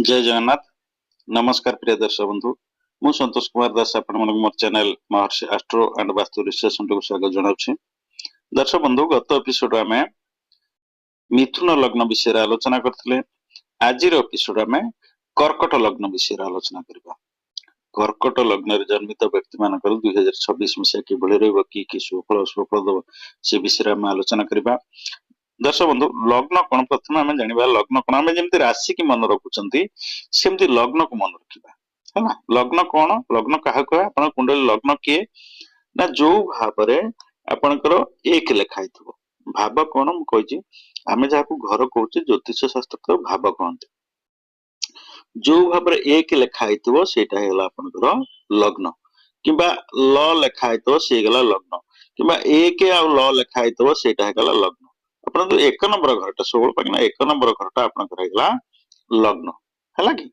जय जगन्नाथ। नमस्कार प्रिय दर्शक बंधु, मु संतोष कुमार दास आपण मोर channel Maharshi astro and vastu research centre को स्वागत जनाउछि। दर्शक बंधु, गत एपिसोड में मिथुन लग्न विषय आलोचना करथिले। आज एपिसोड में कर्कट लग्न विषय आलोचना करबा। कर्कट लग्न रे जन्मित व्यक्ति मानकर 2026 मसीहा किभଳି रहबो कि सुफल सुप्रद से विषय में आलोचना करबा। दर्शक बंधु, लग्न कौन प्रथम आम जाना लग्न कौन आम जमी राशि की मन रखुंट सेमती लग्न को मन रखा है। लग्न कौन, लग्न क्या कह आप कुंडली लग्न किए ना जो भाव आपणकर एक लिखाई थो भाव कौन मुझे आम जहाँ घर कहे ज्योतिष शास्त्र भाव कहते जो भाव एक लिखाई थो से आपणकर लग्न कि ल लिखाई थो सी गला लग्न कि एक आ ल लिखाई थो से लग्न। आप एक नंबर घर 16 एक नंबर घर आप लग्न है कि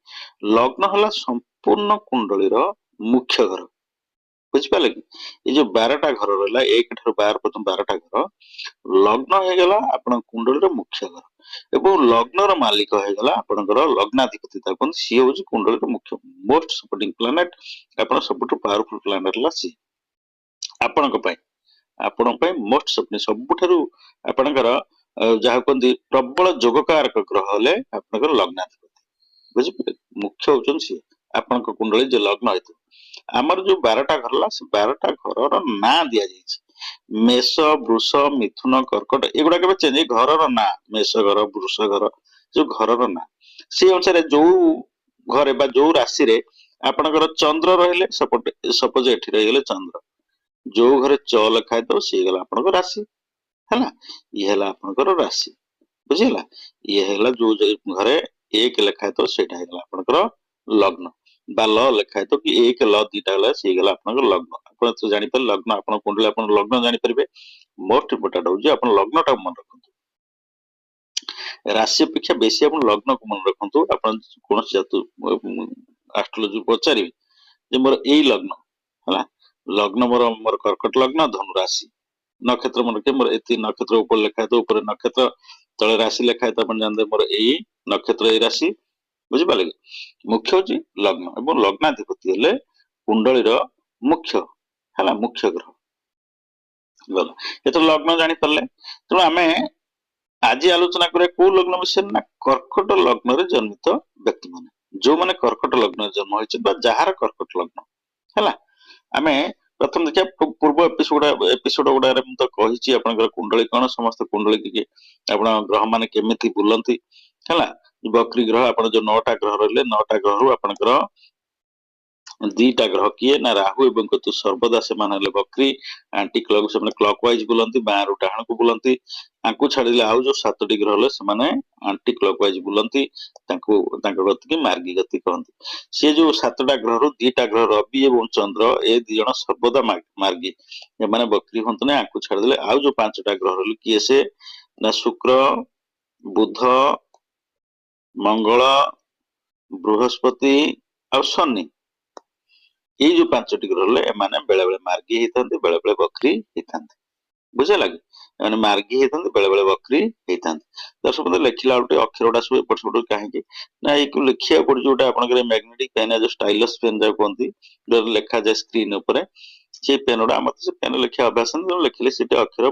लग्न है संपूर्ण कुंडली मुख्य घर। बुझिपारे कि ये जो 12टा घर रहा 1 ठार 12 पर्यटन 12टा घर लग्न हो गला आप कुंडली मुख्य घर एवं लग्नर मालिक होगा आपंकर लग्नाधिपति सी हूँ कुंडली मुख्य मोस्ट सपोर्टिंग प्लानेट आप सब पावरफुल प्लानेट सी आपण मोस्ट सपोर्टिंग सबुठारु आपणकर जहाँ कहते प्रबल जोगकारक ग्रह हेले आपनकर लग्नाधिपति। बुझिपारे मुख्य होचन सी आपन कुंडली जो लग्न होता आमर जो 12टा घर ला से 12टा घर ना दिया जाइए मेष वृष मिथुन कर्कट एगुड़ा के चेंज घर ना मेष घर वृष घर जो घर ना से अनुसार जो घरे बा जो राशि रे आपनकर चंद्र रहिले सपोज एठी रहिले चंद्र जो घरे च लिखाए तो सी गला आपनकर राशि है ना। ये है आपनकर राशि बुझीला। ये है जो घरे एक लिखाए तो सेटा है आपनकर लग्न बा ल लिखाए तो कि एक ल दीटा गला सी गला आपनकर लग्न। आपण तो जानि पर लग्न आपण कुंडली आपण लग्न जानि परिबे। मोस्ट इंपोर्टेंट हो जे आपण लग्न टा मन रखंतु राशि अपेक्षा बेसी आपण लग्न को मन रखंतु। आपण कोन जातु एस्ट्रोलॉजी पचारि जे मोर एई लग्न हला लग्न मोर कर्कट लग्न धनु राशि नक्षत्र मन के मोर एति नक्षत्र ऊपर लिखा है तो ऊपर नक्षत्र तले राशि लिखा है तो अपन जानते मोर एई नक्षत्र ए राशि। बुझिपाले कि मुख्य होची लग्न एवं लग्नाधिपति हेले कुंडली रो मुख्य हला मुख्य ग्रह गला ये तो लग्न जानि परले। तो आमे आज आलोचना करे को लग्न विषय ना कर्कट लग्न रे जन्मित व्यक्ति माने जो माने कर्कट लग्न रे जन्म होइछ बा जहार कर्कट लग्न हला। आमे प्रथम देखिए पूर्व एपिसोड गुड़ा तो कही कुंडली कौन समस्त कुंडली की ग्रह मान केमी बुलती है बकरी ग्रह आप जो 9टा ग्रह रही 9टा ग्रह आपंकर 2टा ग्रह किए ना राहु एवं केतु सर्वदा से बकरी आंटी क्लॉक से क्लॉकवाइज बुलती बारु डाहण को बुलती आपको छाड़िले आउ जो 7टी ग्रह से आंटी क्लॉकवाइज बुलती गति मार्गी गति कहती। सी जो 7टा ग्रह 2टा ग्रह रवि एवं चंद्र ए 2 जन सर्वदा मार्गी माने बकरी हूँ ना आपको छाड़िले आउ जो 5टा ग्रह रही किए से ना शुक्र बुध मंगल बृहस्पति और शनि ये जो 5टी ग्रह माने बेले बेले मार्गी होता बेले बेले बकरी होता बुझे लगे मार्गी होता बेले बेले बकरी होता। दर्शक बंधु लिखला अक्षर गुड़ा सब एपट सेपट कहीं ना ये लिखा पड़े जो मैग्नेटिक पेन जो स्टाइलस पेन जो कहती जो लिखा जाए स्क्रीन उपर से पेन गुड़ा मत से पेन लिखा अभ्यास लिखिले से अक्षर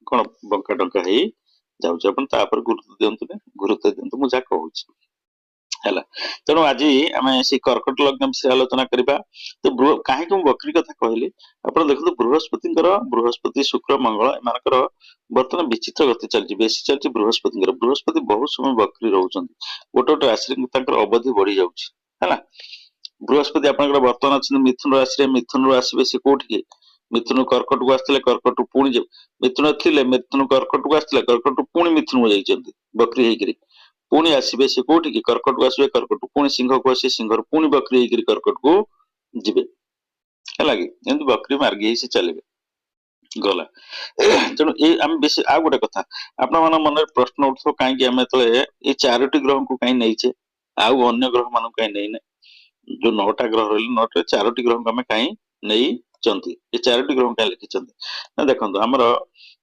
कौन बंका टंका हो जाऊपर गुरुत्व दिंतु मुझे कहूँ है। तेणु आज आम से कर्कट लग्न विषय आलोचना करवा। तो कहीं बकरी कथा कहली आप देखते बृहस्पति शुक्र मंगल एम बर्तमान विचित्र गति चलती बेसी चलती बृहस्पति बहुत समय बकरी रोचन गोटे गोटे राशि अवधि बढ़ी जाऊँगा। बृहस्पति आप बर्तमान अच्छे मिथुन राशि मिथुन आसवे से कौटी मिथुन कर्कट को आसते कर्कट पुणी मिथुन थे मिथुन कर्कट को आसते कर्कट पुणी मिथुन को जाइए बकरी होकर पुणी आसवे से कौटी की कर्कट को आसवे कर्कट पुणी सिंह को आसे सिंह पुणी बकरी होकर कर्कट को जीवे है कि बकरी मार्गी से चलिए गला। तेणु ये आम बेसी आ गोटे कथा आप मन प्रश्न उठो कहीं आम ये 4टी ग्रह को कहीं नहींचे आउ अन्य ग्रह मान कहीं नहीं जो 9टा ग्रह रही 9टा 4टी ग्रह को आम कहीं नहीं ये 4टी ग्रह कहीं लिखी ना देखो आमर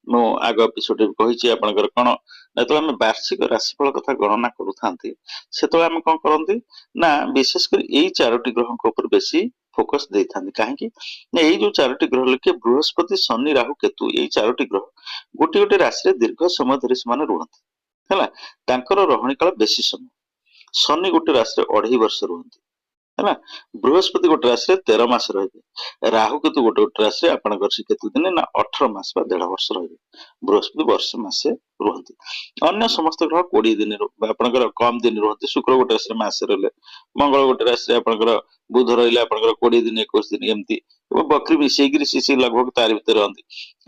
मु आग एपिसोड कही आपंकर कौन ଯେତେବେଳେ ଆମେ ବାର୍ଷିକ ରାଶିଫଳ କଥା ଗଣନା କରୁଥାନ୍ତି ସେତେବେଳେ ଆମେ କଣ କରନ୍ତି ନା ବିଶେଷ କରି ଏଇ 4ଟି ଗ୍ରହଙ୍କ ଉପରେ ବେଶୀ ଫୋକସ ଦେଇଥାନ୍ତି। କାହିଁକି ନା ଏଇ ଯୋଉ 4ଟି ଗ୍ରହ ଲେଖେ ବୃହସ୍ପତି, ଶନି, ରାହୁ, କେତୁ, ଏଇ 4ଟି ଗ୍ରହ ଗୋଟେ ଗୋଟେ ରାଶିରେ ଦୀର୍ଘ ସମୟ ଧରି ସେମାନେ ରୁହନ୍ତି ହେଲା। ତାଙ୍କର ରହଣି କାଳ ବେଶୀ ସମୟ। ଶନି ଗୋଟେ ରାଶିରେ 2.5 ବର୍ଷ ରୁହନ୍ତି ହେଲା। ବୃହସ୍ପତି ଗୋଟେ ରାଶିରେ 13 ମାସ ରହିବେ। ରାହୁ କେତୁ ଗୋଟେ ଗୋଟେ ରାଶିରେ ଆପଣଙ୍କର ସେ କେତେ ଦିନ ନା 18 ମାସ ବା 1.5 ବର୍ଷ ରହିବେ। ବୃହସ୍ପତି ବର୍ଷେ ମାସେ ରୁହନ୍ତି। ଅନ୍ୟ ସମସ୍ତ ଗ୍ରହ 20 ଦିନ ଆପଣଙ୍କର କମ ଦିନ ରୁହନ୍ତି। ଶୁକ୍ର ଗୋଟେ ରାଶିରେ ମାସେ ରହିଲେ, ମଙ୍ଗଳ ଗୋଟେ ରାଶିରେ ଆପଣଙ୍କର, ବୁଧ ରହିଲେ ଆପଣଙ୍କର 20 ଦିନ 21 ଦିନ ଏମିତି, ଏବଂ ବକ୍ରି ମିଶେଇକିରି ସେ ଲଗଭଗ ତାରି ଭିତରେ ରହନ୍ତି।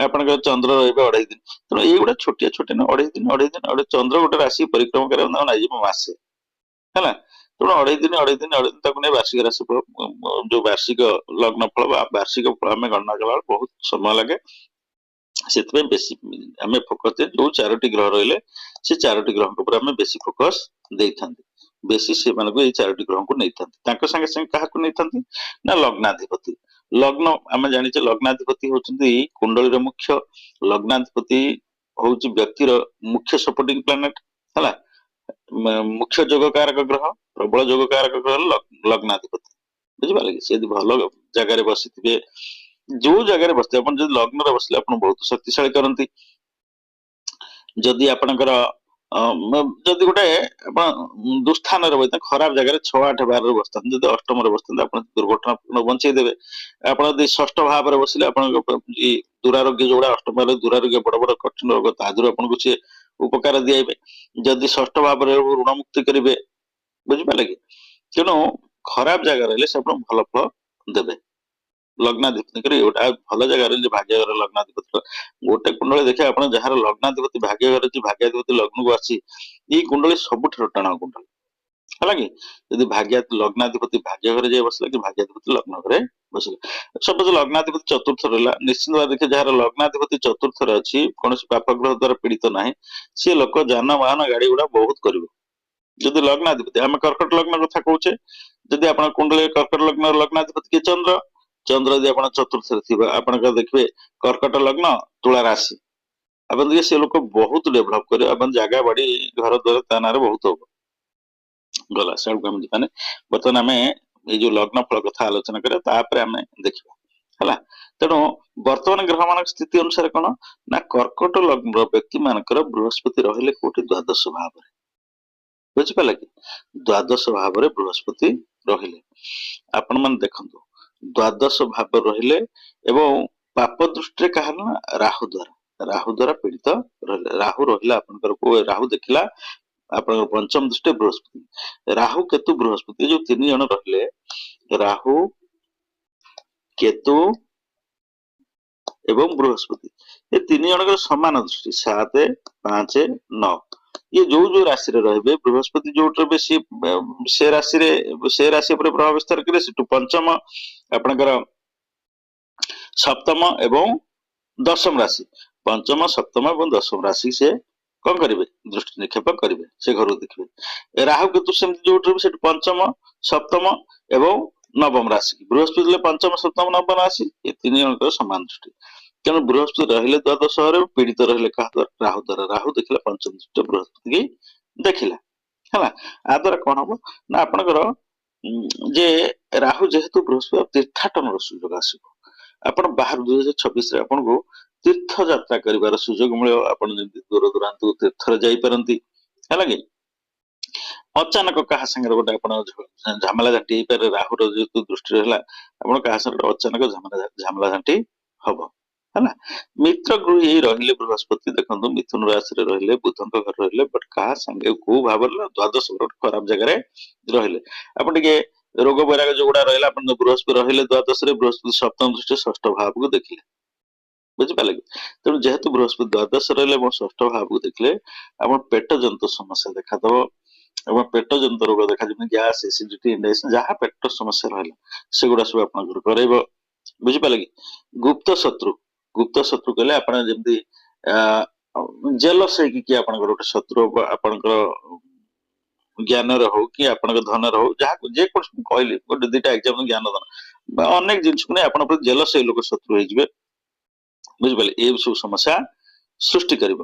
ଆପଣଙ୍କର ଚନ୍ଦ୍ର ରହିବେ 2.5 ଦିନ। ତେଣୁ ଏଇଗୁଡା ଛୋଟିଆ ଛୋଟିଆ ନା 2.5 ଦିନ 2.5 ଦିନ ଚନ୍ଦ୍ର ଗୋଟେ ରାଶି ପରିକ୍ରମା କରିବାକୁ ତାଙ୍କୁ ଲାଗିଯିବ ମାସେ ହେଲା। ତେଣୁ 2.5 ଦିନ ତାକୁ ନେଇ ବାର୍ଷିକ ରାଶି ଫଳ, ଯୋଉ ବାର୍ଷିକ ଲଗ୍ନ ଫଳ ବା ବାର୍ଷିକ ଫଳ ଆମେ ଗଣନା କଲା ବେଳେ ବହୁତ ସମୟ ଲାଗେ। ସେଥିପାଇଁ ବେଶୀ ଆମେ ଫୋକସ ଯୋଉ 4ଟି ଗ୍ରହ ରହିଲେ ସେ 4ଟି ଗ୍ରହଙ୍କ ଉପରେ ଆମେ ବେଶୀ ଫୋକସ ଦେଇଥାନ୍ତି। ବେଶୀ ସେମାନଙ୍କୁ ଏଇ 4ଟି ଗ୍ରହଙ୍କୁ ନେଇଥାନ୍ତି। ତାଙ୍କ ସାଙ୍ଗେ ସାଙ୍ଗେ କାହାକୁ ନେଇଥାନ୍ତି ନା ଲଗ୍ନାଧିପତି। ଲଗ୍ନ ଆମେ ଜାଣିଛେ ଲଗ୍ନାଧିପତି ହଉଛନ୍ତି କୁଣ୍ଡଳୀର ମୁଖ୍ୟ। ଲଗ୍ନାଧିପତି ହଉଛି ବ୍ୟକ୍ତିର ମୁଖ୍ୟ ସପୋର୍ଟିଂ ପ୍ଲାନେଟ ହେଲା। ମୁଖ୍ୟ ଯୋଗକାରକ ଗ୍ରହ, ପ୍ରବଳ ଯୋଗକାରକ ଗ୍ରହ ଲଗ୍ନାଧିପତି। ବୁଝିପାରିଲେ କି? ସେ ଯଦି ଭଲ ଜାଗାରେ ବସିଥିବେ, ଯୋଉ ଜାଗାରେ ବସିଥିବେ, ଆପଣ ଯଦି ଲଗ୍ନରେ ବସିଲେ ଆପଣ ବହୁତ ଶକ୍ତିଶାଳୀ କରନ୍ତି। ଯଦି ଆପଣଙ୍କର ଯଦି ଗୋଟେ ଆପଣ ଦୁସ୍ଥାନରେ ବସିଥାନ୍ତି, ଖରାପ ଜାଗାରେ 6, 8, 12ରେ ବସିଥାନ୍ତି, ଯଦି ଅଷ୍ଟମରେ ବସିଥାନ୍ତି ଆପଣ ଦୁର୍ଘଟଣା ବଞ୍ଚେଇ ଦେବେ। ଆପଣ ଯଦି ଷଷ୍ଠ ଭାବରେ ବସିଲେ ଆପଣଙ୍କ ଦୁରାରୋଗ୍ୟ ଯୋଉଗୁଡା ଅଷ୍ଟମରେ ଦୁରାରୋଗ୍ୟ ବଡ ବଡ କଠିନ ରୋଗ ତା ଦେହରୁ ଆପଣଙ୍କୁ ସିଏ ଉପକାର ଦିଆଇବେ। ଯଦି ଷଷ୍ଠ ଭାବରେ ଋଣ ମୁକ୍ତି କରିବେ। ବୁଝିପାରିଲେ କି? ତେଣୁ ଖରାପ ଜାଗା ରହିଲେ ସେ ଆପଣ ଭଲ ଫଳ ଦେବେ। ଲଗ୍ନାଧିପତିଙ୍କର ଏଇଟା ଭଲ ଜାଗାରେ ଯେ ଭାଗ୍ୟଘର ଲଗ୍ନାଧିପତି ଗୋଟେ କୁଣ୍ଡଳୀ ଦେଖିବା ଆପଣ ଯାହାର ଲଗ୍ନାଧିପତି ଭାଗ୍ୟଘର ଅଛି, ଭାଗ୍ୟାଧିପତି ଲଗ୍ନକୁ ଅଛି, ଏଇ କୁଣ୍ଡଳୀ ସବୁଠାରୁ ଟାଣ କୁଣ୍ଡଳୀ ହେଲା କି? ଯଦି ଲଗ୍ନାଧିପତି ଭାଗ୍ୟ ଘରେ ଯାଇ ବସିଲା କି ଭାଗ୍ୟାଧିପତି ଲଗ୍ନ ଘରେ ବସିଲା, ସପୋଜ ଲଗ୍ନାଧିପତି ଚତୁର୍ଥ ରହିଲା, ନିଶ୍ଚିତ ଭାବେ ଦେଖିବା ଯାହାର ଲଗ୍ନାଧିପତି ଚତୁର୍ଥରେ ଅଛି, କୌଣସି ପାପ ଗ୍ରହ ଦ୍ୱାରା ପୀଡିତ ନାହିଁ, ସିଏ ଲୋକ ଯାନବାହନ ଗାଡି ଗୁଡା ବହୁତ କରିବ। ଯଦି ଲଗ୍ନାଧିପତି, ଆମେ କର୍କଟ ଲଗ୍ନ କଥା କହୁଛେ, ଯଦି ଆପଣ କୁଣ୍ଡଳୀ କର୍କଟ ଲଗ୍ନ ଲଗ୍ନାଧିପତି କିଏ ଚନ୍ଦ୍ର, ଚନ୍ଦ୍ର ଯଦି ଆପଣ ଚତୁର୍ଥରେ ଥିବ, ଆପଣଙ୍କର ଦେଖିବେ କର୍କଟ ଲଗ୍ନ ତୁଳା ରାଶି, ଆପଣ ଦେଖିବେ ସେ ଲୋକ ବହୁତ ଡେଭଲପ କରିବ, ଆପଣ ଜାଗା ବାଡି ଘର ଦ୍ୱାର ତା ନାଁରେ ବହୁତ ହବ। ଗଲା ସେଆଡକୁ ଆମେ ଯିବାନି। ବର୍ତ୍ତମାନ ଆମେ ଏଇ ଯୋଉ ଲଗ୍ନ ଫଳ କଥା ଆଲୋଚନା କରିବା, ତାପରେ ଆମେ ଦେଖିବା ହେଲା। ତେଣୁ ବର୍ତ୍ତମାନ ଗ୍ରହ ମାନଙ୍କ ସ୍ଥିତି ଅନୁସାରେ କଣ ନା କର୍କଟ ଲଗ୍ନ ବ୍ୟକ୍ତି ମାନଙ୍କର ବୃହସ୍ପତି ରହିଲେ କୋଉଠି ଦ୍ୱାଦଶ ଭାବରେ। ବୁଝିପାରିଲେ କି? ଦ୍ୱାଦଶ ଭାବରେ ବୃହସ୍ପତି ରହିଲେ ଆପଣ ମାନେ ଦେଖନ୍ତୁ, ଦ୍ୱାଦଶ ଭାବରେ ରହିଲେ ଏବଂ ପାପ ଦୃଷ୍ଟିରେ କାହାର ନା ରାହୁ ଦ୍ଵାରା ପୀଡିତ ରହିଲେ। ରାହୁ ରହିଲା ଆପଣଙ୍କର ରାହୁ ଦେଖିଲା ଆପଣଙ୍କର ପଞ୍ଚମ ଦୃଷ୍ଟି ବୃହସ୍ପତି। ରାହୁ କେତୁ ବୃହସ୍ପତି ଯୋଉ 3 ଜଣ ରହିଲେ, ରାହୁ କେତୁ ଏବଂ ବୃହସ୍ପତି, ଏ 3 ଜଣଙ୍କର ସମାନ ଦୃଷ୍ଟି 7, 5, 9। ଇଏ ଯୋଉ ଯୋଉ ରାଶିରେ ରହିବେ, ବୃହସ୍ପତି ଯୋଉଠି ରହିବେ ସେ ରାଶି ଉପରେ ପ୍ରଭାବ ବିସ୍ତାର କରେ। ସେଠୁ ପଞ୍ଚମ ଆପଣଙ୍କର ସପ୍ତମ ଏବଂ ଦଶମ ରାଶି, ପଞ୍ଚମ ସପ୍ତମ ଏବଂ ଦଶମ ରାଶି ସେ କଣ କରିବେ? ଦୃଷ୍ଟି ନିକ୍ଷେପ କରିବେ, ସେ ଘରକୁ ଦେଖିବେ। ରାହୁ କେତୁ ସେମିତି ଯୋଉଠି ରହିବେ ସେଠି ପଞ୍ଚମ, ସପ୍ତମ ଏବଂ ନବମ ରାଶି। ବୃହସ୍ପତି ପଞ୍ଚମ, ସପ୍ତମ, ନବମ ରାଶି, ଏ 3 ଜଣଙ୍କର ସମାନ ଦୃଷ୍ଟି। ତେଣୁ ବୃହସ୍ପତି ରହିଲେ ଦ୍ୱାଦଶ ଘରେ, ପୀଡିତ ରହିଲେ କାହା ଦ୍ୱାରା? ରାହୁ ଦ୍ୱାରା। ରାହୁ ଦେଖିଲା ପଞ୍ଚମ ଦୃଷ୍ଟି ବୃହସ୍ପତି କି ଦେଖିଲା ହେଲା। ଆ ଦ୍ୱାରା କଣ ହବ ନା ଆପଣଙ୍କର ଯେ ରାହୁ ଯେହେତୁ ବୃହସ୍ପତି ତୀର୍ଥାଟନର ସୁଯୋଗ ଆସିବ। ଆପଣ ବାହାରୁ 2026ରେ ଆପଣଙ୍କୁ ତୀର୍ଥ ଯାତ୍ରା କରିବାର ସୁଯୋଗ ମିଳିବ। ଆପଣ ଯେମିତି ଦୂର ଦୂରାନ୍ତକୁ ତୀର୍ଥରେ ଯାଇପାରନ୍ତି ହେଲା କି? ଅଚାନକ କାହା ସାଙ୍ଗରେ ଗୋଟେ ଆପଣ ଝାମେଲା ଝାଣ୍ଟି ହେଇପାରେ, ରାହୁର ଯେହେତୁ ଦୃଷ୍ଟି ରହିଲା, ଆପଣ କାହା ସାଙ୍ଗରେ ଅଚାନକ ଝାମେଲା ଝାଣ୍ଟି ହବ ହେଲା। ମିତ୍ର ଗୃହୀ ରହିଲେ ବୃହସ୍ପତି, ଦେଖନ୍ତୁ ମିଥୁନ ରାଶିରେ ରହିଲେ, ବୁଧଙ୍କ ଘରେ ରହିଲେ, ବଟ କାହା ସାଙ୍ଗେ କୋଉ ଭାବରେ ଦ୍ୱାଦଶ ଖରାପ ଜାଗାରେ ରହିଲେ, ଆପଣ ଟିକେ ରୋଗ ବୈରାଗ ଯୋଉଗୁଡା ରହିଲା, ଆପଣ ବୃହସ୍ପତି ରହିଲେ ଦ୍ୱାଦଶରେ, ବୃହସ୍ପତି ସପ୍ତମ ଦୃଷ୍ଟି ଷଷ୍ଠ ଭାବକୁ ଦେଖିଲେ। ବୁଝିପାରିଲେ କି? ତେଣୁ ଯେହେତୁ ବୃହସ୍ପତି ଦ୍ୱାଦଶ ରହିଲେ ଏବଂ ଷଷ୍ଠ ଭାବକୁ ଦେଖିଲେ, ଆପଣ ପେଟ ଜନିତ ସମସ୍ୟା ଦେଖାଦବ ଏବଂ ପେଟ ଜନିତ ରୋଗ ଦେଖାଯିବ, ଗ୍ୟାସ, ଏସିଡିଟି, ଇଣ୍ଡାଇଜେସନ, ଯାହା ପେଟ ସମସ୍ୟା ରହିଲା ସେଗୁଡା ସବୁ ଆପଣଙ୍କର କରାଇବ। ବୁଝିପାରିଲେ କି? ଗୁପ୍ତ ଶତ୍ରୁ କହିଲେ ଆପଣ ଯେମିତି ଜେଲସ ହେଇକି କି ଆପଣଙ୍କର ଗୋଟେ ଶତ୍ରୁ ଆପଣଙ୍କର ଜ୍ଞାନରେ ହଉ କି ଆପଣଙ୍କ ଧନରେ ହଉ, ଯାହାକୁ ଯେକୌଣସି କହିଲି ଗୋଟେ ଦିଟା ଏକ୍ସାମ୍ପଲ, ଜ୍ଞାନ ଧନ ବା ଅନେକ ଜିନିଷକୁ ନେଇ ଆପଣଙ୍କ ଜେଲସ ହେଇ ଲୋକ ଶତ୍ରୁ ହେଇଯିବେ। ବୁଝିପାରିଲେ? ଏ ସବୁ ସମସ୍ୟା ସୃଷ୍ଟି କରିବ।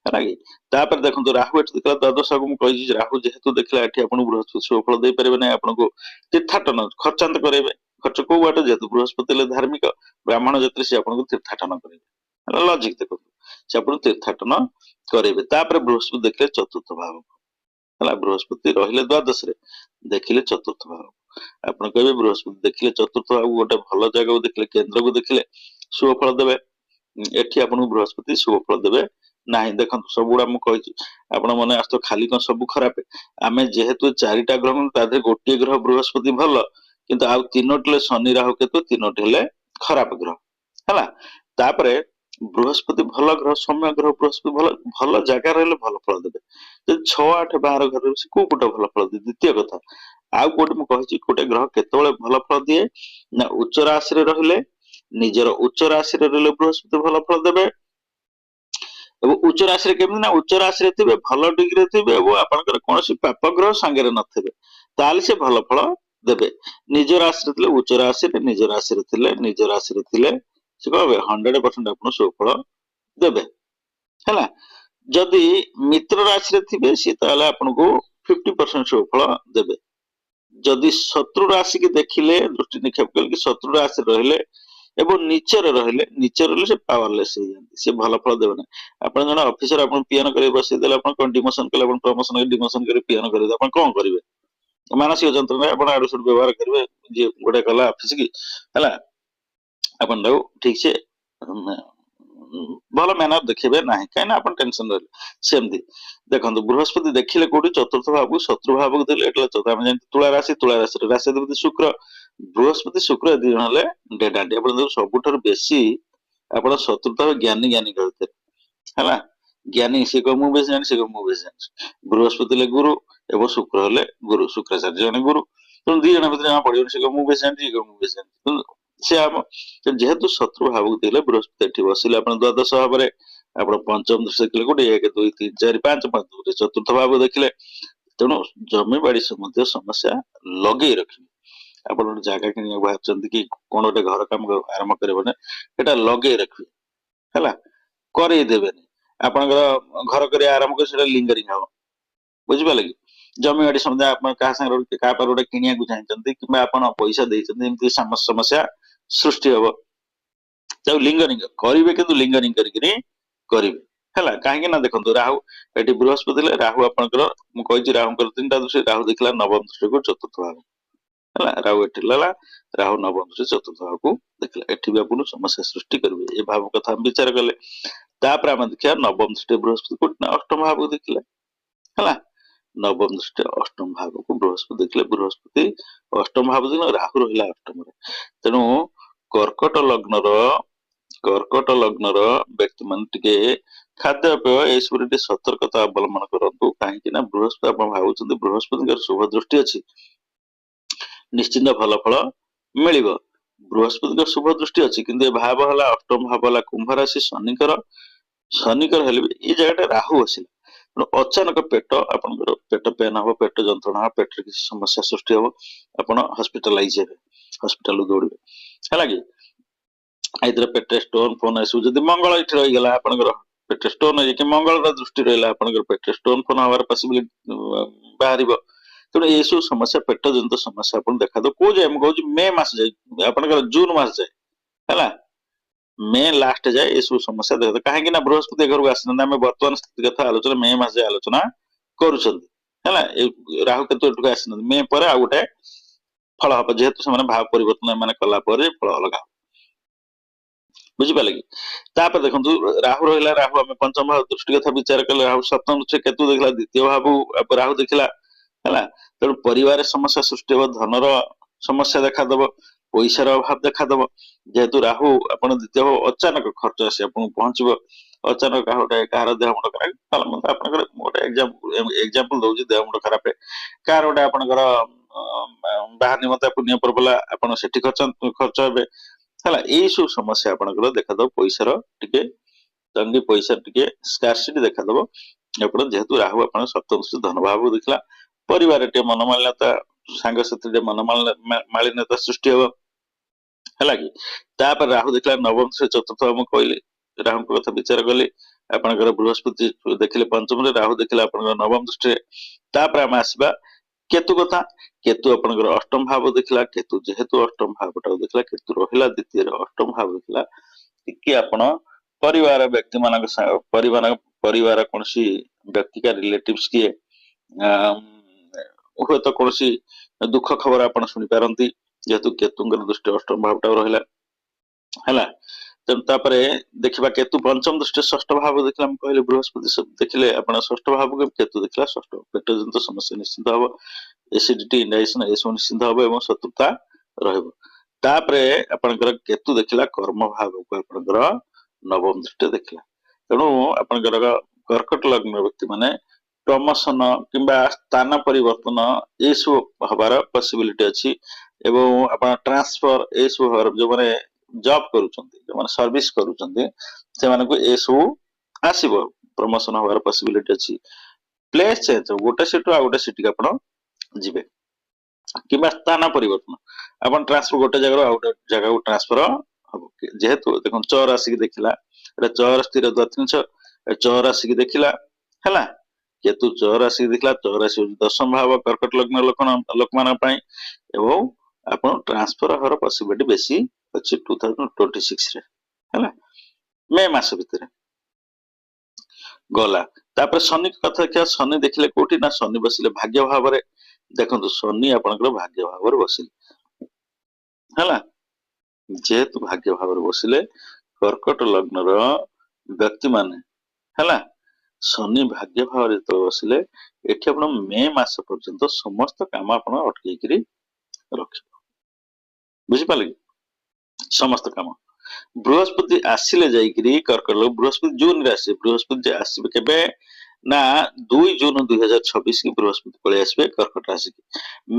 है कि तापर देखो राहु एठी देखला द्वादश को कही राहु जेहेतु देखला एठी आपन बृहस्पति शुभ फल दे परिबे नै आपन को तीर्थाटन खर्चांत करेबे खर्च को बाटे जेहेतु बृहस्पति ले धार्मिक ब्राह्मण जति से आपन को तीर्थाटन करेबे लॉजिक देखो से आपन तीर्थाटन करेबे तापर बृहस्पति देखले चतुर्थ भाव हला बृहस्पति रहिले द्वादश रे देखिले चतुर्थ भाव आपन कहबे बृहस्पति देखिले चतुर्थ भाव गोटे भलो जगह को देखले केंद्र को देखले शुभ फल देबे एठी आपन बृहस्पति शुभ फल देबे नाही देखंतु सबुडा मु कहि आपण मने आस्तो खाली कोन सब खराब आमे जेहेतु चारिटा ग्रह तादे गोटे ग्रह बृहस्पति भलो किंतु आ तीनोटले शनि राहु केतु तीनोटले खराब ग्रह हला तापरे बृहस्पति भलो ग्रह सौम्य ग्रह बृहस्पति भलो भलो जगह रहले भलो फल देबे जे 6 8 12 घर से को कोटे भलो फल दे द्वितीय कथा आ कोटे मु कहि कोटे ग्रह केतबेले भलो फल दिए ना उच्च राशि रे रहले निजर उच्च राशि रे रहले बृहस्पति भलो फल देबे उच्च राशि रे केमि ना उच्च राशि रे थिबे भलो डिग्री थिबे एवं आपनकर कोनोसी पाप ग्रह संगे रे नथिबे ताले से भलो फल देबे निज राशि रे थिले उच्च राशि रे निज राशि रे थिले से कहबे 100% आपन शुभ फल देबे हैला जदि मित्र राशि रे थिबे से ताले आपन को 50% शुभ फल देबे जदि शत्रु राशि के देखिले दृष्टि निक्षेप कल कि शत्रु राशि रहले एवं नीचे से पावरलेस हो जाती से भल फल देवे ना आपन जन ऑफिसर आपन पीएन करे बसै देले आपन कोन डिमोशन कले आपन प्रमोशन के डिमोशन करे पीएन करे आपन कोन करिवे मानसिक जंत्रणा आपन आडुसुड व्यवहार करिवे जे गोटे कला ऑफिस की हला आपन दाउ ठीक से भल मैनर देखिबे नाही काई ना आपन टेंशन रहले सेमदी देखंतु बृहस्पति देखिले कोडी चतुर्थ भाव शत्रु भाव को देले एटला चतुर्थ हम जानते तुला राशि अधिपति शुक्र बृहस्पति शुक्र दिन हले डेडाटी आपन सबुठार बेसी आपन शत्रुता ज्ञानी कहते हला ज्ञानी से को मु बेसी जानि से को मु बेसी जानि बृहस्पति ले गुरु एवं शुक्र हले गुरु शुक्राचार्य जने गुरु तो दी जन भीतर पड़ियो से को मु बेसी जानि से को मु बेसी जानि से हम जेहेतु शत्रु भाव को देले बृहस्पति एठी बसिले आपन द्वादश भाव रे आपन पंचम दृष्टि देखले कोडी 1 2 3 4 5 5 चतुर्थ भाव देखले तेणु जमी बाड़ी से समस्या लगे रखिबे आपन जगह किनिया बाहर कि कोन गोटे घर काम आरंभ करबे एटा लगे रखिबे हला करे देबेनी आपन घर करे आरंभ कर सेटा लिंगरिंग हो बुझि पाले कि जमी बाड़ी समझा आपन का संग का पर गोटे किनिया को चाहचंती कि आपन पैसा देचंती एमती समस्या सृष्टि हबो तो लिंगरिंग करिवे किंतु लिंगरिंग करिकरी करिवे हला काहे ना देखंतु राहु एटी बृहस्पति ले राहु आपनकर मु कहि राहु कर तीनटा दृष्टि राहु देखला नवम दृष्टि को चतुर्थ भाव हला राहु एटी लला राहु नवम दृष्टि चतुर्थ भाव को देखला एटी भी आपन समस्या सृष्टि करबे ए भाव कथा हम विचार करले तापर हम देखिया नवम दृष्टि बृहस्पति को अष्टम भाव को देखला हला नवम दृष्टि अष्टम भाव को बृहस्पति देखले बृहस्पति अष्टम भाव दिन राहु रहिला अष्टम रे तेनु कर्कट लग्नर व्यक्ति मान टिके खाद्यपेय ए सतर्कता अवलंबन करंतु कहीं ना बृहस्पति आप भावुं बृहस्पति शुभ दृष्टि अच्छी निश्चिंत भल फल मिल बृहस्पति शुभ दृष्टि अच्छी कि भाव है अष्टम भाव है कुंभ राशि शनिकर ये जगह राहु आसिला अचानक पेट आप पेट पेन हम पेट जंत्रणा पेट किसी समस्या सृष्टि हम आप हस्पिटालाइज हे हस्पिटाल दौड़े है कि आइदर पेटे स्टोन फोन आसू जदि मंगल ये रहीगला आपंकर पेटे स्टोन कि मंगल दृष्टि रहा आपंकर पेटे स्टोन फोन हमार पॉसिबिलिटी बाहर तेणु ये सब समस्या पेट जनित समस्या आप देखा दो कौ जाए मुझे मे मास जाए आपंकर जून मास जाए है मे लास्ट जाए ये सब समस्या देखा कहीं बृहस्पति घर को आसना आम बर्तमान स्थिति कथा आलोचना मे मास जाए आलोचना कर राहु केतु आसना मे पर आ गोटे फल हम जेहेतु से भाव परिवर्तन कला फल अलग बुझिपारे कि तापर देखो राहु रहा राहु आम पंचम भाव दृष्टि कथा विचार कले राहु सप्तम दृष्टि केतु देखला द्वितीय भाव राहु देखला है तेणु परिवार समस्या सृष्टि हो धनर समस्या देखादब पैसार अभाव देखादब जेहेतु राहु आप द्वितीय भाव अचानक खर्च आसी आप पहुंचब अचानक कह देह मुंड खराब आप गोटे एग्जांपल दौर देह मुंड खराब कार गोटे आपंकर बाहर निमंत्रण पुण्य पर्वला आप खर्च हे है यही सब समस्या आपंकर देखा पैसार टे तंगी पैसा टे स्कार्सिटी देखा आप जेहेतु राहु आप सप्तम धन भाव देखला परिवार टे मनमालिन्यता सांग साथी मनमालिन्यता सृष्टि हम है कि राहु देखला नवम से चतुर्थ हम कहली राहु कथा विचार कली ଆପଣଙ୍କର ବୃହସ୍ପତି ଦେଖିଲେ ପଞ୍ଚମରେ, ରାହୁ ଦେଖିଲେ ଆପଣଙ୍କର ନବମ ଦୃଷ୍ଟିରେ। ତାପରେ ଆମେ ଆସିବା କେତୁ କଥା। କେତୁ ଆପଣଙ୍କର ଅଷ୍ଟମ ଭାବ ଦେଖିଲା। କେତୁ ଯେହେତୁ ଅଷ୍ଟମ ଭାବଟାକୁ ଦେଖିଲା, କେତୁ ରହିଲା ଦ୍ୱିତୀୟରେ, ଅଷ୍ଟମ ଭାବ ଦେଖିଲା, ଟିକେ ଆପଣ ପରିବାର ବ୍ୟକ୍ତି ମାନଙ୍କ ପରିବାର କୌଣସି ବ୍ୟକ୍ତିକା ରିଲେଟିଭସ୍ କିଏ ହୁଏତ କୌଣସି ଦୁଃଖ ଖବର ଆପଣ ଶୁଣିପାରନ୍ତି, ଯେହେତୁ କେତୁଙ୍କର ଦୃଷ୍ଟି ଅଷ୍ଟମ ଭାବଟା ରହିଲା ହେଲା। ତେଣୁ ତାପରେ ଦେଖିବା କେତୁ ପଞ୍ଚମ ଦୃଷ୍ଟି ଷଷ୍ଠ ଭାବ ଦେଖିଲା। ମୁଁ କହିଲି ବୃହସ୍ପତି ଦେଖିଲେ ଆପଣ ଷଷ୍ଠ ଭାବକୁ, କେତୁ ଦେଖିଲା ଷଷ୍ଠ, ପେଟ ଜନିତ ସମସ୍ୟା ନିଶ୍ଚିନ୍ତ ହବ, ଏସିଡିଟି, ଇଣ୍ଡାଇଜେସନ ଏସବୁ ନିଶ୍ଚିନ୍ତ ହବ ଏବଂ ଶତ୍ରୁତା ରହିବ। ତାପରେ ଆପଣଙ୍କର କେତୁ ଦେଖିଲା କର୍ମ ଭାବକୁ, ଆପଣଙ୍କର ନବମ ଦୃଷ୍ଟି ଦେଖିଲା। ତେଣୁ ଆପଣଙ୍କର କର୍କଟ ଲଗ୍ନ ବ୍ୟକ୍ତି ମାନେ ପ୍ରମୋସନ କିମ୍ବା ସ୍ଥାନ ପରିବର୍ତ୍ତନ ଏସବୁ ହବାର ପସିବିଲିଟି ଅଛି ଏବଂ ଆପଣ ଟ୍ରାନ୍ସଫର ଏସବୁ ହବାର, ଯୋଉମାନେ ଜବ୍ କରୁଛନ୍ତି, ଯୋଉମାନେ ସର୍ଭିସ କରୁଛନ୍ତି, ସେମାନଙ୍କୁ ଏସବୁ ଆସିବ, ପ୍ରମୋସନ ହବାର ପସିବିଲିଟି ଅଛି। ପ୍ଲେସ୍ ଚେଞ୍ଜ, ଗୋଟେ ସିଟ୍ ଆଉ ଗୋଟେ ସିଟ୍ ଆପଣ ଯିବେ କିମ୍ବା ସ୍ଥାନ ପରିବର୍ତ୍ତନ, ଆପଣ ଟ୍ରାନ୍ସଫର ଗୋଟେ ଜାଗାରୁ ଆଉ ଗୋଟେ ଜାଗାକୁ ଟ୍ରାନ୍ସଫର ହବ। ଯେହେତୁ ଦେଖନ୍ତୁ ଚ ରାଶିକି ଦେଖିଲା, ଏଟା ଚ ସ୍ଥିର ଦ୍ୱାତ୍ରିଂଶ, ଚ ରାଶିକି ଦେଖିଲା ହେଲା। କେତୁ ଚ ରାଶିକି ଦେଖିଲା, ଚ ରାଶି ହଉଛି ଦଶମ ଭାବ କର୍କଟ ଲଗ୍ନ ଲୋକମାନଙ୍କ ପାଇଁ, ଏବଂ ଆପଣ ଟ୍ରାନ୍ସଫର ହବାର ପସିବିଲିଟି ବେଶୀ ଅଛି 2026 ରେ ହେଲା, ମେ ମାସ ଭିତରେ ଗଲା। ତାପରେ ଶନି କଥା ଦେଖିବା। ଶନି ଦେଖିଲେ କୋଉଠି ନା, ଶନି ବସିଲେ ଭାଗ୍ୟ ଭାବରେ। ଦେଖନ୍ତୁ ଶନି ଆପଣଙ୍କର ଭାଗ୍ୟ ଭାବରେ ବସିଲେ ହେଲା, ଯେହେତୁ ଭାଗ୍ୟ ଭାବରେ ବସିଲେ କର୍କଟ ଲଗ୍ନର ବ୍ୟକ୍ତି ମାନେ ହେଲା, ଶନି ଭାଗ୍ୟ ଭାବରେ ଯେତେବେଳେ ବସିଲେ, ଏଠି ଆପଣ ମେ ମାସ ପର୍ଯ୍ୟନ୍ତ ସମସ୍ତ କାମ ଆପଣ ଅଟକେଇକିରି ରଖିବ, ବୁଝିପାରିଲେ କି? ସମସ୍ତ କାମ। ବୃହସ୍ପତି ଆସିଲେ ଯାଇକିରି କର୍କଟ, ବୃହସ୍ପତି ଜୁନ ରେ ଆସିବେ। ବୃହସ୍ପତି ଆସିବେ କେବେ ନା 2 ଜୁନ 2026 କି ବୃହସ୍ପତି ପଳେଇ ଆସିବେ କର୍କଟ ରାଶିକି।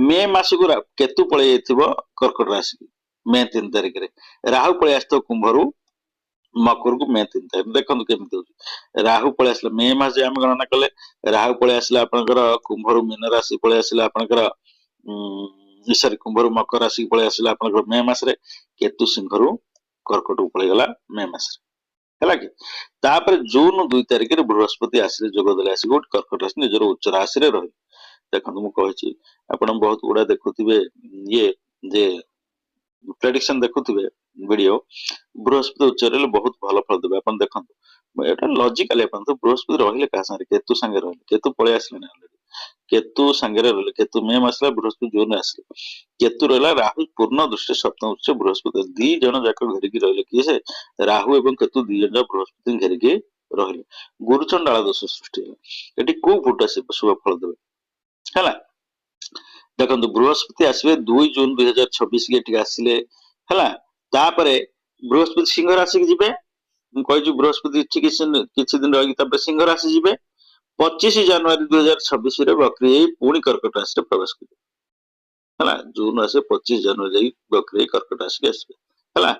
ମେ ମାସକୁ କେତୁ ପଳେଇ ଯାଇଥିବ କର୍କଟ ରାଶିକି ମେ 3 ତାରିଖରେ। ରାହୁ ପଳେଇ ଆସିଥିବ କୁମ୍ଭରୁ ମକରକୁ ମେ 3 ତାରିଖ। ଦେଖନ୍ତୁ କେମିତି ହଉଛି, ରାହୁ ପଳେଇ ଆସିଲା ମେ ମାସ, ଆମେ ଗଣନା କଲେ ରାହୁ ପଳେଇ ଆସିଲା ଆପଣଙ୍କର କୁମ୍ଭରୁ ମୀନ ରାଶି ପଳେଇ ଆସିଲା ଆପଣଙ୍କର ସରି କୁମ୍ଭରୁ ମକର ରାଶିକି ପଳେଇ ଆସିଲା ଆପଣଙ୍କର ମେ ମାସରେ। କେତୁ ସିଂହରୁ କର୍କଟକୁ ପଳେଇଗଲା ମେ ମାସରେ ହେଲା କି। ତାପରେ ଜୁନ 2 ତାରିଖରେ ବୃହସ୍ପତି ଆସିଲେ, ଯୋଗ ଦେଲେ, ଆସି କୋଉଠି କର୍କଟ ରାଶି ନିଜର ଉଚ୍ଚ ରାଶିରେ ରହିଲେ। ଦେଖନ୍ତୁ ମୁଁ କହିଛି, ଆପଣ ବହୁତ ଗୁଡା ଦେଖୁଥିବେ ଇଏ ଯେ ପ୍ରେଡିକ୍ସନ ଦେଖୁଥିବେ ଭିଡିଓ, ବୃହସ୍ପତି ଉଚ୍ଚ ରହିଲେ ବହୁତ ଭଲ ଫଳ ଦେବେ। ଆପଣ ଦେଖନ୍ତୁ ଏଟା ଲଜିକାଲି, ଆପଣ ତ ବୃହସ୍ପତି ରହିଲେ କାହା ସାଙ୍ଗରେ, କେତୁ ସାଙ୍ଗରେ ରହିଲେ, କେତୁ ପଳେଇ ଆସିଲେଣି ଅଲରେଡି, କେତୁ ସାଙ୍ଗରେ ରହିଲେ, କେତୁ ମେ ମାସରେ, ବୃହସ୍ପତି ଜୁନରେ ଆସିଲେ। କେତୁ ରହିଲା, ରାହୁ ପୂର୍ଣ୍ଣ ଦୃଷ୍ଟି ସପ୍ତମ ଉଚ୍ଚ ବୃହସ୍ପତି, ଦି ଜଣ ଯାକ ଘେରିକି ରହିଲେ। କିଏ ସେ? ରାହୁ ଏବଂ କେତୁ ଦି ଜଣ ଯାକ ବୃହସ୍ପତି ଘେରିକି ରହିଲେ। ଗୁରୁଚଣ୍ଡାଳ ଦୋଷ ସୃଷ୍ଟି ହେଲା। ଏଠି କୋଉ ଫୁଟ ଶୁଭ ଫଳ ଦେବେ ହେଲା। ଦେଖନ୍ତୁ ବୃହସ୍ପତି ଆସିବେ 2 ଜୁନ 2026 କି ଏଠିକି ଆସିଲେ ହେଲା। ତାପରେ ବୃହସ୍ପତି ସିଂହ ରାଶିକି ଯିବେ। ମୁଁ କହିଛି ବୃହସ୍ପତି କିଛି ଦିନ ରହିକି ତାପରେ ସିଂହ ରାଶି ଯିବେ। 25 ଜାନୁଆରୀ 2026 ରେ ବକ୍ରି ହେଇ ପୁଣି କର୍କଟ ରାଶିରେ ପ୍ରବେଶ କରିବେ ହେଲା। ଜୁନ ଆସିବେ, 25 ଜାନୁଆରୀ ଯାଇ ବକ୍ରି ହେଇ କର୍କଟ ରାଶିକି ଆସିବେ ହେଲା।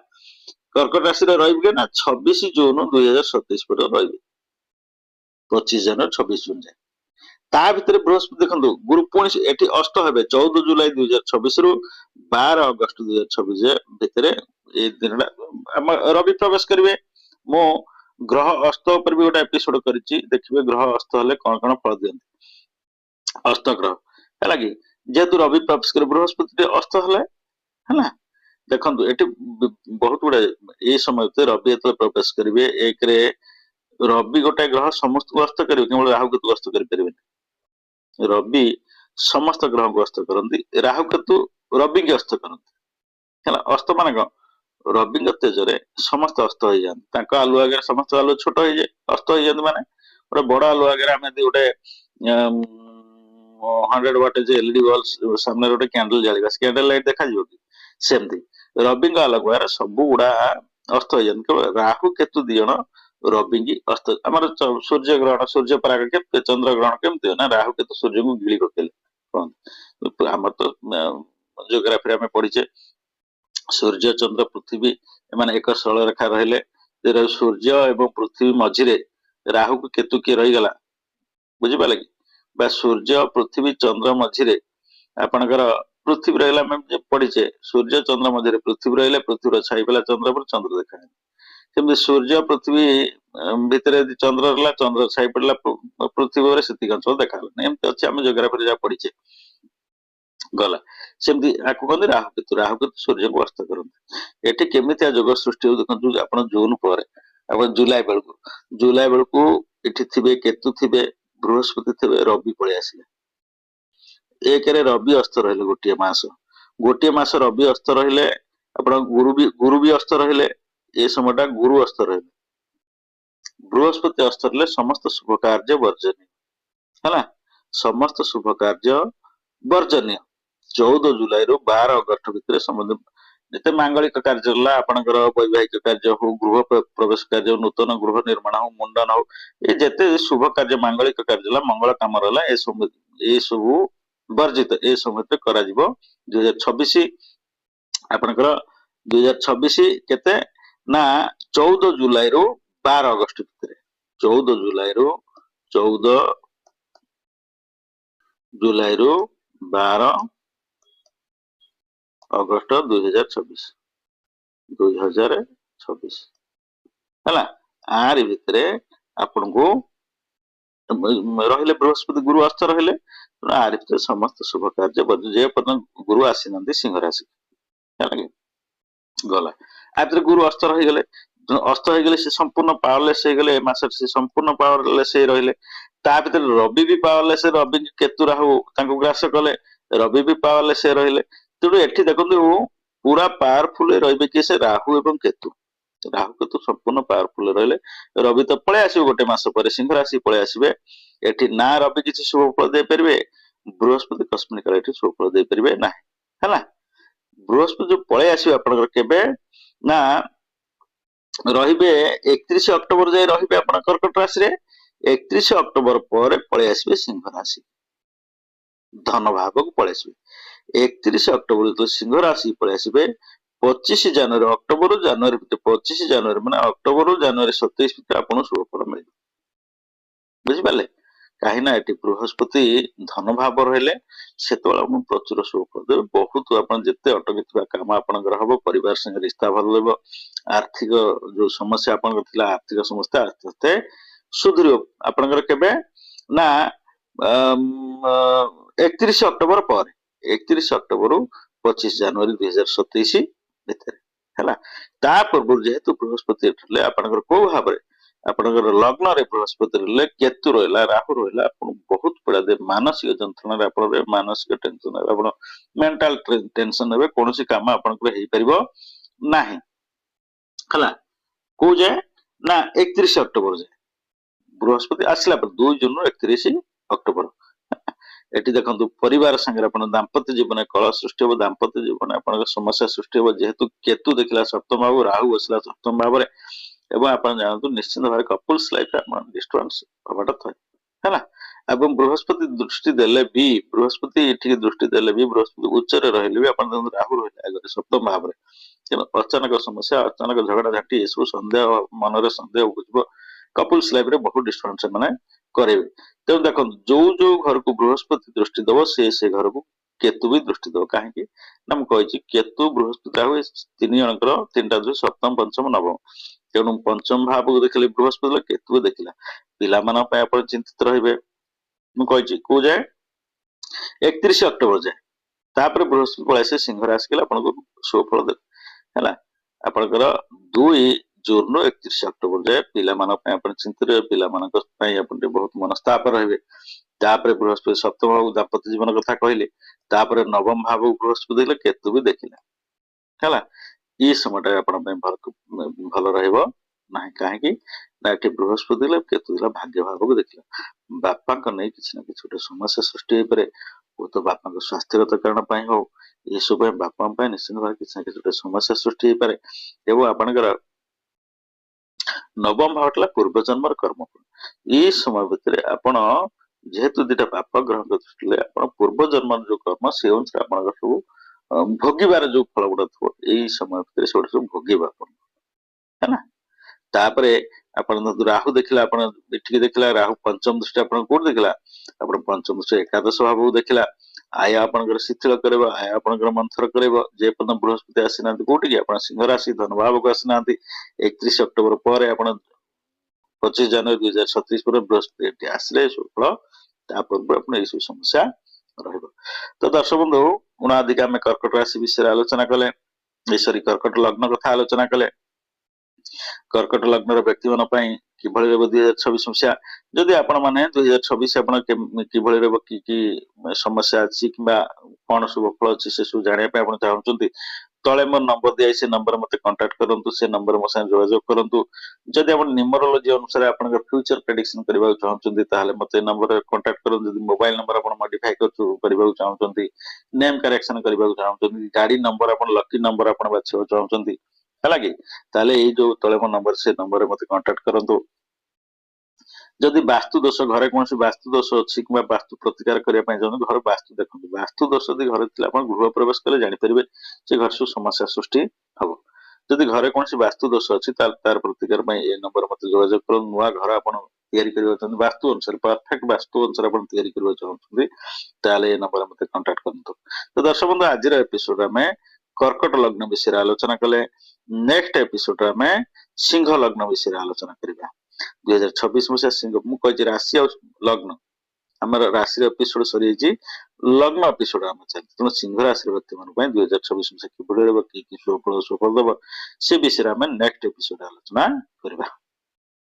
କର୍କଟ ରାଶିରେ ରହିବେ ନା 26 ଜୁନ 2027 ପର୍ଯ୍ୟନ୍ତ ରହିବେ, 25 ଜାନୁଆରୀ 26 ଜୁନ ଯାଏ। ତା ଭିତରେ ବୃହସ୍ପତି ଦେଖନ୍ତୁ ଗୁରୁ ପୁଣି ଏଠି ଅସ୍ତ ହେବେ 14 ଜୁଲାଇ 2026 ରୁ 12 ଅଗଷ୍ଟ 2026 ଭିତରେ। ଏଇ ଦିନଟା ଆମ ରବି ପ୍ରବେଶ କରିବେ। ମୁଁ ଗ୍ରହ ଅସ୍ତ ଉପରେ ବି ଗୋଟେ ଏପିସୋଡ କରିଛି, ଦେଖିବେ ଗ୍ରହ ଅସ୍ତ ହେଲେ କଣ କଣ ଫଳ ଦିଅନ୍ତି ଅସ୍ତ ଗ୍ରହ ହେଲା କି। ଯେହେତୁ ରବି ପ୍ରବେଶ କରିବେ, ବୃହସ୍ପତି ଅସ୍ତ ହେଲେ ହେଲା। ଦେଖନ୍ତୁ ଏଠି ବହୁତ ଗୁଡେ ଏଇ ସମୟ ଭିତରେ ରବି ଯେତେବେଳେ ପ୍ରବେଶ କରିବେ, ଏକରେ ରବି ଗୋଟେ ଗ୍ରହ ସମସ୍ତଙ୍କୁ ଅସ୍ତ କରିବେ, କେବଳ ରାହୁ କେତୁ ଅସ୍ତ କରିପାରିବେନି। ରବି ସମସ୍ତ ଗ୍ରହଙ୍କୁ ଅସ୍ତ କରନ୍ତି, ରାହୁ କେତୁ ରବିକି ଅସ୍ତ କରନ୍ତି ହେଲା। ଅସ୍ତ ମାନେ କଣ? ରବିଙ୍କ ତେଜରେ ସମସ୍ତେ ଅସ୍ତ ହେଇଯାଆନ୍ତି, ତାଙ୍କ ଆଲୁଅ ଆଗରେ ସମସ୍ତ ଆଲୁଅ ଛୋଟ ହେଇଯାଏ, ଅସ୍ତ ହେଇଯାଆନ୍ତି। ମାନେ ଗୋଟେ ବଡ ଆଲୁଅ ଆଗରେ ଆମେ ଯଦି ଗୋଟେ 100 ୱାଟେଜ ଏଲଇଡି ବଲ୍ବ ସାମ୍ନାରେ ଗୋଟେ କ୍ୟାଣ୍ଡେଲ ଜାଳିବା, କ୍ୟାଣ୍ଡେଲ ଲାଇଟ ଦେଖାଯିବ କି? ସେମିତି ରବିଙ୍କ ଆଲୋକରେ ସବୁ ଗୁଡା ଅସ୍ତ ହେଇଯାନ୍ତି, କେବଳ ରାହୁ କେତୁ ଦି ଜଣ ରବିକି ଅସ୍ତ। ଆମର ସୂର୍ଯ୍ୟ ଗ୍ରହଣ, ସୂର୍ଯ୍ୟ ପରାଗ କେମିତି, ଚନ୍ଦ୍ର ଗ୍ରହଣ କେମିତି ନା ରାହୁ କେତୁ ସୂର୍ଯ୍ୟଙ୍କୁ ଗିଳି ପକେଇଲେ କହନ୍ତି। ଆମର ତ ଜିଓଗ୍ରାଫିରେ ଆମେ ପଢିଛେ, ସୂର୍ଯ୍ୟ ଚନ୍ଦ୍ର ପୃଥିବୀ ଏମାନେ ଏକ ସରଳ ରେଖା ରହିଲେ, ସୂର୍ଯ୍ୟ ଏବଂ ପୃଥିବୀ ମଝିରେ ରାହୁକୁ କେତୁ କିଏ ରହିଗଲା, ବୁଝିପାରିଲେ କି? ବା ସୂର୍ଯ୍ୟ ପୃଥିବୀ ଚନ୍ଦ୍ର ମଝିରେ ଆପଣଙ୍କର ପୃଥିବୀ ରହିଲା। ଆମେ ପଢିଛେ ସୂର୍ଯ୍ୟ ଚନ୍ଦ୍ର ମଝିରେ ପୃଥିବୀ ରହିଲେ, ପୃଥିବୀର ଛାଇ ପଇଲା ଚନ୍ଦ୍ର ଉପରେ, ଚନ୍ଦ୍ର ଦେଖାଯାଏ। ସେମିତି ସୂର୍ଯ୍ୟ ପୃଥିବୀ ଭିତରେ ଯଦି ଚନ୍ଦ୍ର ରହିଲା, ଚନ୍ଦ୍ର ଛାଇ ପଡିଲା ପୃଥିବୀ ଉପରେ ସେତିକି ଅଞ୍ଚଳ ଦେଖାଗଲା। ଏମିତି ଅଛି ଆମେ ଜୋଗ୍ରାଫିରେ ଯାହା ପଢିଛେ। ଗଲା ସେମିତି ଆକୁ କହନ୍ତି ରାହୁକେତୁ। ରାହୁକେତୁ ସୂର୍ଯ୍ୟକୁ ଅସ୍ତ କରନ୍ତି। ଏଠି କେମିତିଆ ଯୋଗ ସୃଷ୍ଟି ହଉ ଦେଖନ୍ତୁ, ଆପଣ ଜୁନ ପରେ ଆପଣ ଜୁଲାଇ ବେଳକୁ ଏଠି ଥିବେ କେତୁ ଥିବେ, ବୃହସ୍ପତି ଥିବେ, ରବି ପଳେଇ ଆସିଲେ। ଏକରେ ରବି ଅସ୍ତ ରହିଲେ ଗୋଟିଏ ମାସ ରବି ଅସ୍ତ ରହିଲେ, ଆପଣ ଗୁରୁ ବି ଅସ୍ତ ରହିଲେ। ଏ ସମୟଟା ଗୁରୁ ଅସ୍ତ ରହିଲେ, ବୃହସ୍ପତି ଅସ୍ତ ରହିଲେ, ସମସ୍ତ ଶୁଭ କାର୍ଯ୍ୟ ବର୍ଜନୀୟ ହେଲା। ସମସ୍ତ ଶୁଭ କାର୍ଯ୍ୟ ବର୍ଜନୀୟ। 14 ଜୁଲାଇରୁ 12 ଅଗଷ୍ଟ ଭିତରେ ସମସ୍ତ ଯେତେ ମାଙ୍ଗଳିକ କାର୍ଯ୍ୟ ହେଲା, ଆପଣଙ୍କର ବୈବାହିକ କାର୍ଯ୍ୟ ହଉ, ଗୃହ ପ୍ରବେଶ କାର୍ଯ୍ୟ ହଉ, ନୂତନ ଗୃହ ନିର୍ମାଣ ହଉ, ମୁଣ୍ଡନ ହଉ, ଏ ଯେତେ ଶୁଭ କାର୍ଯ୍ୟ ମାଙ୍ଗଳିକ କାର୍ଯ୍ୟ ହେଲା, ମଙ୍ଗଳ କାମ ରହିଲା, ଏସବୁ ବର୍ଜିତ ଏ ସମୟରେ କରାଯିବ। 2026 ଆପଣଙ୍କର 2026 କେତେ ନା 14 ଜୁଲାଇରୁ 12 ଅଗଷ୍ଟ ଭିତରେ, 14 ଜୁଲାଇରୁ 12 ଅଗଷ୍ଟ 2026 ହେଲା। ଆରି ଭିତରେ ଆପଣଙ୍କୁ ରହିଲେ ବୃହସ୍ପତି ଗୁରୁ ଅସ୍ତ ରହିଲେ, ଆରି ଭିତରେ ସମସ୍ତ ଶୁଭ କାର୍ଯ୍ୟ ଯେ ପର୍ଯ୍ୟନ୍ତ ଗୁରୁ ଆସିନାହାନ୍ତି ସିଂହ ରାଶି ହେଲା କି ଗଲା। ଆଥିରେ ଗୁରୁ ଅସ୍ତ ହେଇଗଲେ ସେ ସମ୍ପୂର୍ଣ୍ଣ ପାୱାରଲେସ୍ ହେଇଗଲେ। ଏ ମାସରେ ସେ ସମ୍ପୂର୍ଣ୍ଣ ପାୱାରଲେସ୍ ହେଇ ରହିଲେ। ତା ଭିତରେ ରବି ବି ପାୱାରଲେସ୍, ରବି କେତୁ ରାହୁ ତାଙ୍କୁ ଗ୍ରାସ କଲେ, ରବି ବି ପାୱାରଲେସ୍ ରହିଲେ। ତେଣୁ ଏଠି ଦେଖନ୍ତୁ ପୁରା ପାୱାରଫୁଲ ରହିବେ କି ସେ ରାହୁ ଏବଂ କେତୁ। ରାହୁ କେତୁ ସମ୍ପୂର୍ଣ୍ଣ ପାୱାରଫୁଲ ରହିଲେ। ରବି ତ ପଳେଇ ଆସିବେ ଗୋଟେ ମାସ ପରେ, ସିଂହ ରାଶି ପଳେଇ ଆସିବେ। ଏଠି ନା ରବି କିଛି ଶୁଭ ଫଳ ଦେଇପାରିବେ, ବୃହସ୍ପତି କସ୍ମିକ ଏଠି ଶୁଭ ଫଳ ଦେଇପାରିବେ ନାହିଁ ହେଲା। ବୃହସ୍ପତି ଯୋଉ ପଳେଇ ଆସିବେ ଆପଣଙ୍କର କେବେ ନା ରହିବେ 31 ଅକ୍ଟୋବର ଯାଏ ରହିବେ ଆପଣ କର୍କଟ ରାଶିରେ। 31 ଅକ୍ଟୋବର ପରେ ପଳେଇ ଆସିବେ ସିଂହ ରାଶି, ଧନ ଭାବକୁ ପଳେଇ ଆସିବେ। 31 ଅକ୍ଟୋବର ଯେତେବେଳେ ସିଂହ ରାଶି ପଳେଇ ଆସିବେ, 25 ଜାନୁଆରୀ ଅକ୍ଟୋବର ଜାନୁଆରୀ ଭିତରେ, 25 ଜାନୁଆରୀ ମାନେ ଅକ୍ଟୋବର ଜାନୁଆରୀ 27 ଭିତରେ ଆପଣଙ୍କୁ ଶୁଭ ଫଳ ମିଳିବ। ବୁଝିପାରିଲେ? କାହିଁକି ନା ଏଠି ବୃହସ୍ପତି ଧନ ଭାବ ରହିଲେ, ସେତେବେଳେ ଆପଣ ପ୍ରଚୁର ଶୁଭ ଫଳ ଦେବେ। ବହୁତ ଆପଣ ଯେତେ ଅଟକିଥିବା କାମ ଆପଣଙ୍କର ହବ, ପରିବାର ସାଙ୍ଗେ ରିସ୍ତା ଭଲ ରହିବ, ଆର୍ଥିକ ଯୋଉ ସମସ୍ୟା ଆପଣଙ୍କର ଥିଲା, ଆର୍ଥିକ ସମସ୍ୟା ଆସ୍ତେ ଆସ୍ତେ ସୁଧୁରିବ ଆପଣଙ୍କର। କେବେ ନା 31 ଅକ୍ଟୋବର ପରେ, 31 ଅକ୍ଟୋବର 25 ଜାନୁଆରୀ 2027 ଭିତରେ ହେଲା। ତା ପୂର୍ବରୁ ଯେହେତୁ ବୃହସ୍ପତି ଥିଲେ ଆପଣଙ୍କର କୋଉ ଭାବରେ, ଆପଣଙ୍କର ଲଗ୍ନରେ ବୃହସ୍ପତି ରହିଲେ, କେତୁ ରହିଲା, ରାହୁ ରହିଲା, ଆପଣ ବହୁତ ପୀଡ଼ା ଦେବେ। ମାନସିକ ଯନ୍ତ୍ରଣାରେ ଆପଣ ରହିବେ, ମାନସିକ ଟେନସନ ହେବେ, ଆପଣ ମେଣ୍ଟାଲ ଟେନସନ ହେବେ। କୌଣସି କାମ ଆପଣଙ୍କର ହେଇପାରିବ ନାହିଁ ହେଲା। କୋଉ ଯାଏ ନା 31 ଅକ୍ଟୋବର ଯାଏ ବୃହସ୍ପତି ଆସିଲା ପରେ, 2 ଜୁନରୁ 31 ଅକ୍ଟୋବର। ଏଠି ଦେଖନ୍ତୁ ପରିବାର ସାଙ୍ଗରେ ଆପଣ ଦାମ୍ପତ୍ୟ ଜୀବନରେ କଳହ ସୃଷ୍ଟି ହେବ, ଦାମ୍ପତ୍ୟ ଜୀବନରେ ଆପଣଙ୍କ ସମସ୍ୟା ସୃଷ୍ଟି ହେବ। ଯେହେତୁ କେତୁ ଦେଖିଲା ସପ୍ତମ ଭାବ, ରାହୁ ବସିଲା ସପ୍ତମ ଭାବରେ, ଏବଂ ଆପଣ ଜାଣନ୍ତୁ ନିଶ୍ଚିନ୍ତ ଭାବରେ କପୁଲ୍ସ ଲାଇଫରେ ଆପଣ ଡିଷ୍ଟର୍ବାନ୍ସ ହବାଟା ଥାଏ ହେଲା। ଏବଂ ବୃହସ୍ପତି ଦୃଷ୍ଟି ଦେଲେ ବି, ବୃହସ୍ପତି ଏଠିକି ଦୃଷ୍ଟି ଦେଲେ ବି, ବୃହସ୍ପତି ଉଚ୍ଚରେ ରହିଲେ ବି, ଆପଣ ଦେଖନ୍ତୁ ରାହୁ ରହିଲେ ଆଗରେ ସପ୍ତମ ଭାବରେ, ତେଣୁ ଅଚାନକ ସମସ୍ୟା, ଅଚାନକ ଝଗଡା ଝାଟି, ଏସବୁ ସନ୍ଦେହ, ମନରେ ସନ୍ଦେହ ବୁଝିବ। କପୁଲ୍ସ ଲାଇଫରେ ବହୁତ ଡିଷ୍ଟର୍ବାନ୍ସ ସେମାନେ କରିବେ। ତେଣୁ ଦେଖନ୍ତୁ ଯୋଉ ଘରକୁ ବୃହସ୍ପତି ଦୃଷ୍ଟି ଦବ, ସେ ଘରକୁ କେତୁ ବି ଦୃଷ୍ଟି ଦବ। କାହିଁକି ନା ମୁଁ କହିଛି କେତୁ ବୃହସ୍ପତି ରାହୁ 3 ଜଣଙ୍କର 3ଟା ଦୃଷ୍ଟି, ସପ୍ତମ ପଞ୍ଚମ ନବମ। ତେଣୁ ପଞ୍ଚମ ଭାବକୁ ଦେଖିଲେ ବୃହସ୍ପତି, କେତୁ ଦେଖିଲା, ପିଲାମାନଙ୍କ ପାଇଁ ଆପଣ ଚିନ୍ତିତ ରହିବେ। ମୁଁ କହିଛି କୋଉ ଯାଏ 31 ଅକ୍ଟୋବର ଯାଏ, ତାପରେ ବୃହସ୍ପତି ପଳେଇ ଆସିବେ ସିଂହ ରାଶି, ଆପଣଙ୍କୁ ଶୁଭ ଫଳ ଦେବେ ହେଲା। ଆପଣଙ୍କର 2 ଜୁନରୁ 31 ଅକ୍ଟୋବର ଯାଏ ପିଲାମାନଙ୍କ ପାଇଁ ଆପଣ ଚିନ୍ତିତ ରହିବେ, ପିଲାମାନଙ୍କ ପାଇଁ ଆପଣ ଟିକେ ବହୁତ ମନସ୍ତାପ ରହିବେ। ତାପରେ ବୃହସ୍ପତି ସପ୍ତମ ଭାବକୁ ଦାମ୍ପତ୍ୟ ଜୀବନ କଥା କହିଲେ, ତାପରେ ନବମ ଭାବକୁ ବୃହସ୍ପତି ଦେଖିଲେ, କେତୁ ବି ଦେଖିଲା ହେଲା। ଏଇ ସମୟଟା ଆପଣଙ୍କ ପାଇଁ ଭଲ ରହିବ ନାହିଁ। କାହିଁକି ନା ଏଠି ବୃହସ୍ପତି ଦେଲେ, କେତୁ ଦେଲା, ଭାଗ୍ୟ ଭାବକୁ ଦେଖିଲା। ବାପାଙ୍କ ନେଇ କିଛି ନା କିଛି ଗୋଟେ ସମସ୍ୟା ସୃଷ୍ଟି ହେଇପାରେ, ହୁଏତ ବାପାଙ୍କ ସ୍ୱାସ୍ଥ୍ୟଗତ କାରଣ ପାଇଁ ହଉ, ଏସବୁ ପାଇଁ ବାପାଙ୍କ ପାଇଁ ନିଶ୍ଚିନ୍ତ ଭାବରେ କିଛି ନା କିଛି ଗୋଟେ ସମସ୍ୟା ସୃଷ୍ଟି ହେଇପାରେ। ଏବଂ ଆପଣଙ୍କର ନବମ ଭାବ ଥିଲା ପୂର୍ବ ଜନ୍ମର କର୍ମ। ଏଇ ସମୟ ଭିତରେ ଆପଣ ଯେହେତୁ 2ଟା ବାପ ଗ୍ରହଙ୍କ ଦୃଷ୍ଟିରେ, ଆପଣ ପୂର୍ବ ଜନ୍ମର ଯୋଉ କର୍ମ, ସେ ଅନୁସାରେ ଆପଣଙ୍କର ସବୁ ଭୋଗିବାର ଯୋଉ ଫଳ ଗୁଡା ଥିବ, ଏଇ ସମୟ ଭିତରେ ସେଗୁଡା ସବୁ ଭୋଗିବ ଆପଣ ହେଲା। ତାପରେ ଆପଣ ରାହୁ ଦେଖିଲା, ଆପଣ ଏଠିକି ଦେଖିଲା, ରାହୁ ପଞ୍ଚମ ଦୃଷ୍ଟି ଆପଣ କୋଉଠି ଦେଖିଲା, ଆପଣ ପଞ୍ଚମ ଦୃଷ୍ଟି ଏକାଦଶ ଭାବକୁ ଦେଖିଲା। आय आपणकर शिथिल कर आय आपणकर मंथर कर जे पर्यंत बृहस्पति आसीना कोटि की आप सिंह राशि धन भाव को आसीना 31 अक्टोबर पर आप 25 जनवरी 2036 पर बृहस्पति आसले शुक्ल तापर आप समस्या रहिबो। तो दर्शक बंधु उणाधिक आम कर्कट राशि विषय आलोचना कले सॉरी कर्कट लग्न कथा आलोचना कले कर्कट लग्न व्यक्ति मान किभଳି रहब 2026 मसीहा जदि आपण माने 2026 आपण किभଳି रहब की समस्या अछि किबा कोन शुभ फल अछि से सब जानिया पे आपण चाहउछंती तळे मोर नंबर दिया से नंबर मते कांटेक्ट करंतु से नंबर मो संग जोगाजोग करंतु जदि आपण न्यूमरोलॉजी अनुसार आपण फ्यूचर प्रेडिक्शन करबा चाहउछंती ताले मते नंबर कांटेक्ट करन जदि मोबाइल नंबर आपण मॉडिफाई करबा चाहउछंती नेम करेक्शन करबा चाहउछंती गाड़ी नंबर आपण लकी नंबर आपण बाछबा चाहउछंती हला कि ताले ए जो तळे मो नंबर से नंबर मते कांटेक्ट करंतु जदि वास्तु दोष घरे कौन वास्तु दोष अच्छी कि वास्तु प्रतिकार करने घर वास्तु देखते वास्तु दोष यदि घर गृह प्रवेश कले जापर से घर सब समस्या सृष्टि हम जदि घरे कौन वास्तु दोष अच्छी तार प्रतिकार ए नंबर मत जोगाजोग कर नुआ घर आप वास्तु अनुसार परफेक्ट वास्तु अनुसार आप चाहते नंबर मत कंटाक्ट करूँ। तो दर्शक बंधु आज एपिसोड आम कर्कट लग्न विषय आलोचना कले नेक्स्ट एपिसोड आम सिंह लग्न विषय आलोचना करवा 2026 मसीहा सिंह मुझे राशि और लग्न आम राशि एपिसोड सरी लग्न एपिसोड आम चलते तेणु सिंह राशि व्यक्ति मान 2026 मसीहा कि शुभ फल दब से विषय आम नेक्स्ट एपिसोड आलोचना करवा।